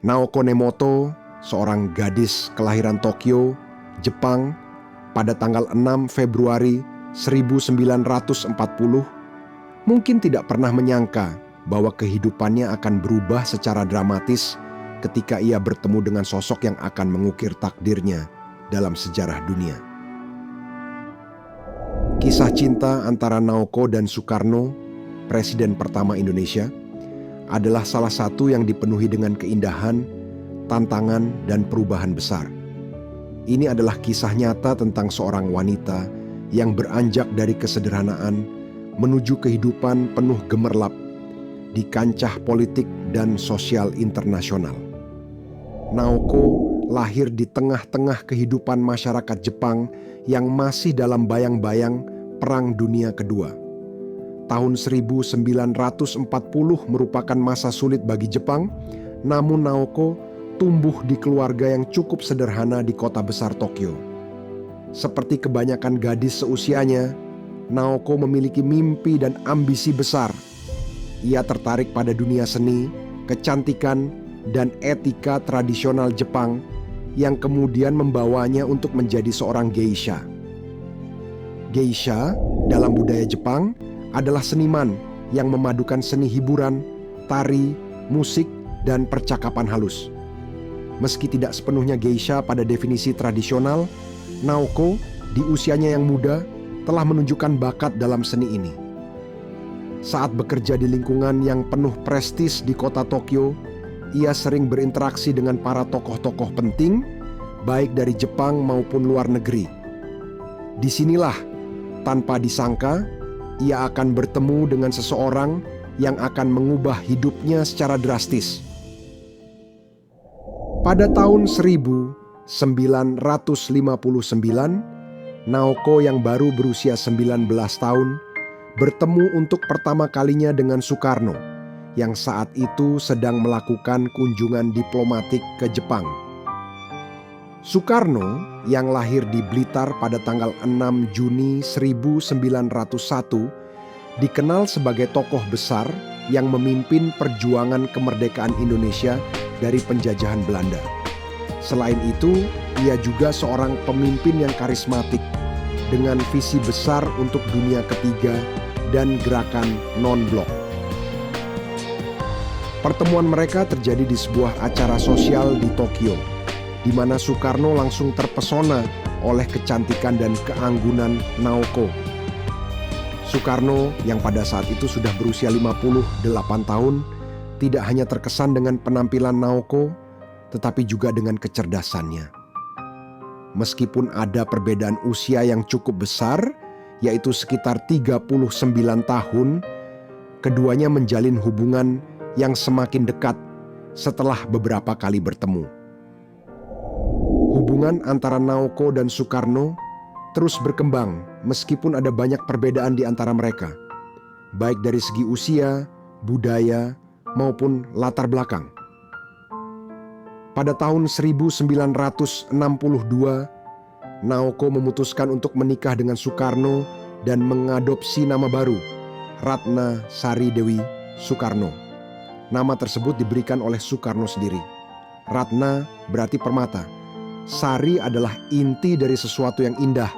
Naoko Nemoto, seorang gadis kelahiran Tokyo, Jepang, pada tanggal 6 Februari 1940, mungkin tidak pernah menyangka bahwa kehidupannya akan berubah secara dramatis ketika ia bertemu dengan sosok yang akan mengukir takdirnya dalam sejarah dunia. Kisah cinta antara Naoko dan Soekarno, Presiden pertama Indonesia, adalah salah satu yang dipenuhi dengan keindahan, tantangan, dan perubahan besar. Ini adalah kisah nyata tentang seorang wanita yang beranjak dari kesederhanaan menuju kehidupan penuh gemerlap di kancah politik dan sosial internasional. Naoko lahir di tengah-tengah kehidupan masyarakat Jepang yang masih dalam bayang-bayang Perang Dunia Kedua. Tahun 1940 merupakan masa sulit bagi Jepang, namun Naoko tumbuh di keluarga yang cukup sederhana di kota besar Tokyo. Seperti kebanyakan gadis seusianya, Naoko memiliki mimpi dan ambisi besar. Ia tertarik pada dunia seni, kecantikan, dan etika tradisional Jepang yang kemudian membawanya untuk menjadi seorang geisha. Geisha dalam budaya Jepang adalah seniman yang memadukan seni hiburan, tari, musik, dan percakapan halus. Meski tidak sepenuhnya geisha pada definisi tradisional, Naoko di usianya yang muda telah menunjukkan bakat dalam seni ini. Saat bekerja di lingkungan yang penuh prestis di kota Tokyo, ia sering berinteraksi dengan para tokoh-tokoh penting, baik dari Jepang maupun luar negeri. Disinilah, tanpa disangka, ia akan bertemu dengan seseorang yang akan mengubah hidupnya secara drastis. Pada tahun 1959, Naoko yang baru berusia 19 tahun bertemu untuk pertama kalinya dengan Soekarno yang saat itu sedang melakukan kunjungan diplomatik ke Jepang. Soekarno yang lahir di Blitar pada tanggal 6 Juni 1901 dikenal sebagai tokoh besar yang memimpin perjuangan kemerdekaan Indonesia dari penjajahan Belanda. Selain itu, ia juga seorang pemimpin yang karismatik dengan visi besar untuk dunia ketiga dan gerakan non-blok. Pertemuan mereka terjadi di sebuah acara sosial di Tokyo, di mana Soekarno langsung terpesona oleh kecantikan dan keanggunan Naoko. Soekarno yang pada saat itu sudah berusia 58 tahun, tidak hanya terkesan dengan penampilan Naoko, tetapi juga dengan kecerdasannya. Meskipun ada perbedaan usia yang cukup besar, yaitu sekitar 39 tahun, keduanya menjalin hubungan yang semakin dekat setelah beberapa kali bertemu. Hubungan antara Naoko dan Soekarno terus berkembang meskipun ada banyak perbedaan di antara mereka, baik dari segi usia, budaya, maupun latar belakang. Pada tahun 1962, Naoko memutuskan untuk menikah dengan Soekarno dan mengadopsi nama baru, Ratna Sari Dewi Soekarno. Nama tersebut diberikan oleh Soekarno sendiri. Ratna berarti permata, Sari adalah inti dari sesuatu yang indah,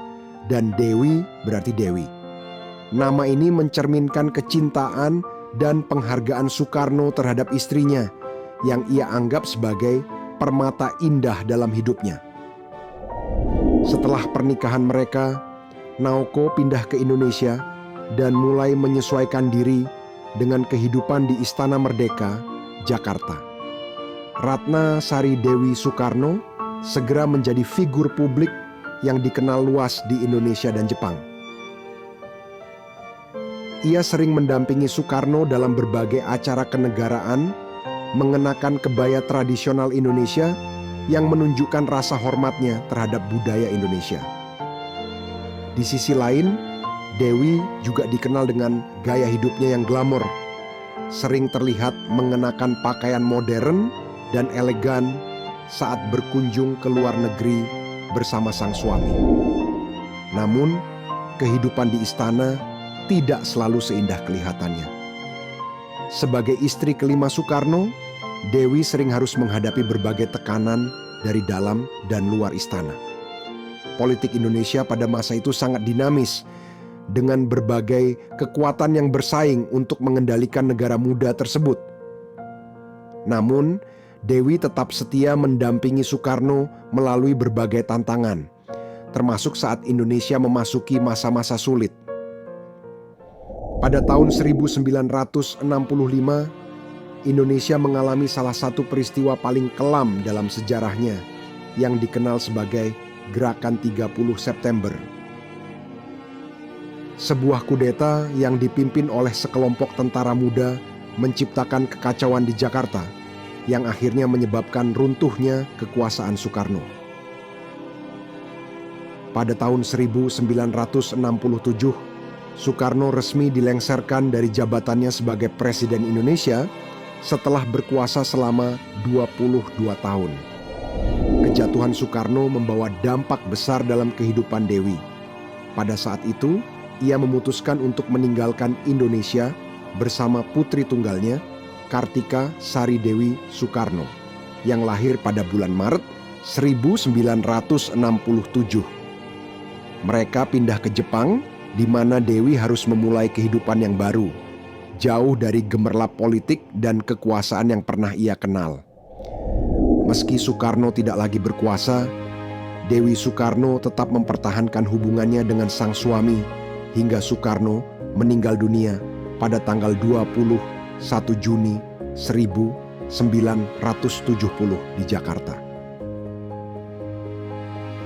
dan Dewi berarti Dewi. Nama ini mencerminkan kecintaan dan penghargaan Soekarno terhadap istrinya yang ia anggap sebagai permata indah dalam hidupnya. Setelah pernikahan mereka, Naoko pindah ke Indonesia dan mulai menyesuaikan diri dengan kehidupan di Istana Merdeka, Jakarta. Ratna Sari Dewi Soekarno segera menjadi figur publik yang dikenal luas di Indonesia dan Jepang. Ia sering mendampingi Soekarno dalam berbagai acara kenegaraan, mengenakan kebaya tradisional Indonesia yang menunjukkan rasa hormatnya terhadap budaya Indonesia. Di sisi lain, Dewi juga dikenal dengan gaya hidupnya yang glamor, sering terlihat mengenakan pakaian modern dan elegan saat berkunjung ke luar negeri bersama sang suami. Namun, kehidupan di istana tidak selalu seindah kelihatannya. Sebagai istri kelima Soekarno, Dewi sering harus menghadapi berbagai tekanan dari dalam dan luar istana. Politik Indonesia pada masa itu sangat dinamis, dengan berbagai kekuatan yang bersaing untuk mengendalikan negara muda tersebut. Namun, Dewi tetap setia mendampingi Soekarno melalui berbagai tantangan, termasuk saat Indonesia memasuki masa-masa sulit. Pada tahun 1965, Indonesia mengalami salah satu peristiwa paling kelam dalam sejarahnya yang dikenal sebagai Gerakan 30 September. Sebuah kudeta yang dipimpin oleh sekelompok tentara muda menciptakan kekacauan di Jakarta yang akhirnya menyebabkan runtuhnya kekuasaan Soekarno. Pada tahun 1967, Soekarno resmi dilengsarkan dari jabatannya sebagai Presiden Indonesia setelah berkuasa selama 22 tahun. Kejatuhan Soekarno membawa dampak besar dalam kehidupan Dewi. Pada saat itu, ia memutuskan untuk meninggalkan Indonesia bersama putri tunggalnya, Kartika Sari Dewi Soekarno, yang lahir pada bulan Maret 1967. Mereka pindah ke Jepang, di mana Dewi harus memulai kehidupan yang baru, jauh dari gemerlap politik dan kekuasaan yang pernah ia kenal. Meski Soekarno tidak lagi berkuasa, Dewi Soekarno tetap mempertahankan hubungannya dengan sang suami hingga Soekarno meninggal dunia pada tanggal 21 Juni 1970 di Jakarta.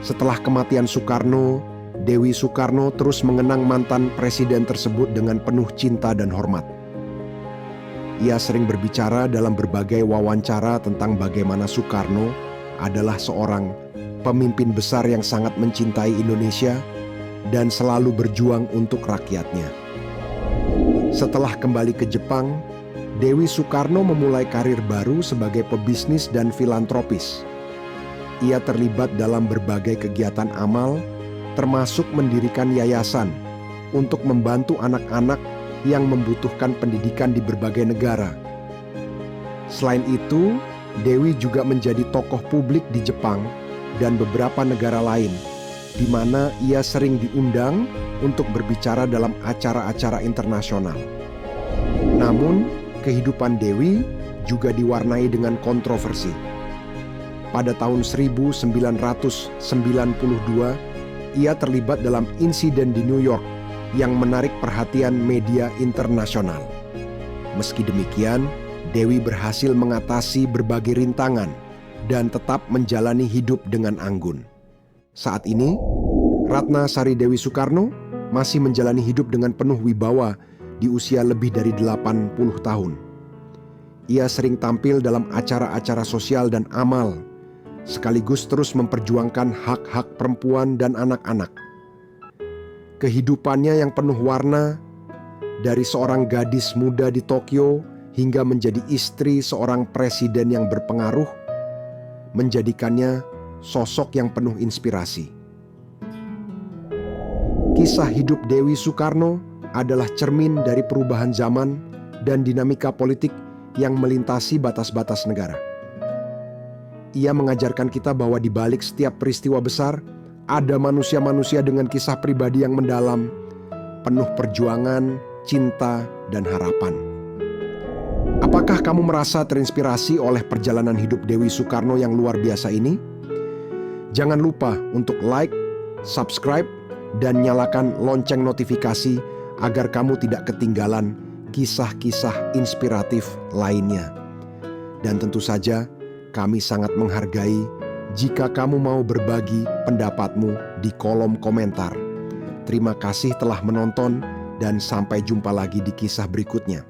Setelah kematian Soekarno, Dewi Soekarno terus mengenang mantan presiden tersebut dengan penuh cinta dan hormat. Ia sering berbicara dalam berbagai wawancara tentang bagaimana Soekarno adalah seorang pemimpin besar yang sangat mencintai Indonesia dan selalu berjuang untuk rakyatnya. Setelah kembali ke Jepang, Dewi Soekarno memulai karir baru sebagai pebisnis dan filantropis. Ia terlibat dalam berbagai kegiatan amal, termasuk mendirikan yayasan untuk membantu anak-anak yang membutuhkan pendidikan di berbagai negara. Selain itu, Dewi juga menjadi tokoh publik di Jepang dan beberapa negara lain, di mana ia sering diundang untuk berbicara dalam acara-acara internasional. Namun, kehidupan Dewi juga diwarnai dengan kontroversi. Pada tahun 1992, ia terlibat dalam insiden di New York yang menarik perhatian media internasional. Meski demikian, Dewi berhasil mengatasi berbagai rintangan dan tetap menjalani hidup dengan anggun. Saat ini, Ratna Sari Dewi Soekarno masih menjalani hidup dengan penuh wibawa di usia lebih dari 80 tahun. Ia sering tampil dalam acara-acara sosial dan amal, sekaligus terus memperjuangkan hak-hak perempuan dan anak-anak. Kehidupannya yang penuh warna, dari seorang gadis muda di Tokyo hingga menjadi istri seorang presiden yang berpengaruh, menjadikannya sosok yang penuh inspirasi. Kisah hidup Dewi Soekarno adalah cermin dari perubahan zaman dan dinamika politik yang melintasi batas-batas negara. Ia mengajarkan kita bahwa di balik setiap peristiwa besar, ada manusia-manusia dengan kisah pribadi yang mendalam, penuh perjuangan, cinta, dan harapan. Apakah kamu merasa terinspirasi oleh perjalanan hidup Dewi Soekarno yang luar biasa ini? Jangan lupa untuk like, subscribe, dan nyalakan lonceng notifikasi agar kamu tidak ketinggalan kisah-kisah inspiratif lainnya. Dan tentu saja, kami sangat menghargai jika kamu mau berbagi pendapatmu di kolom komentar. Terima kasih telah menonton dan sampai jumpa lagi di kisah berikutnya.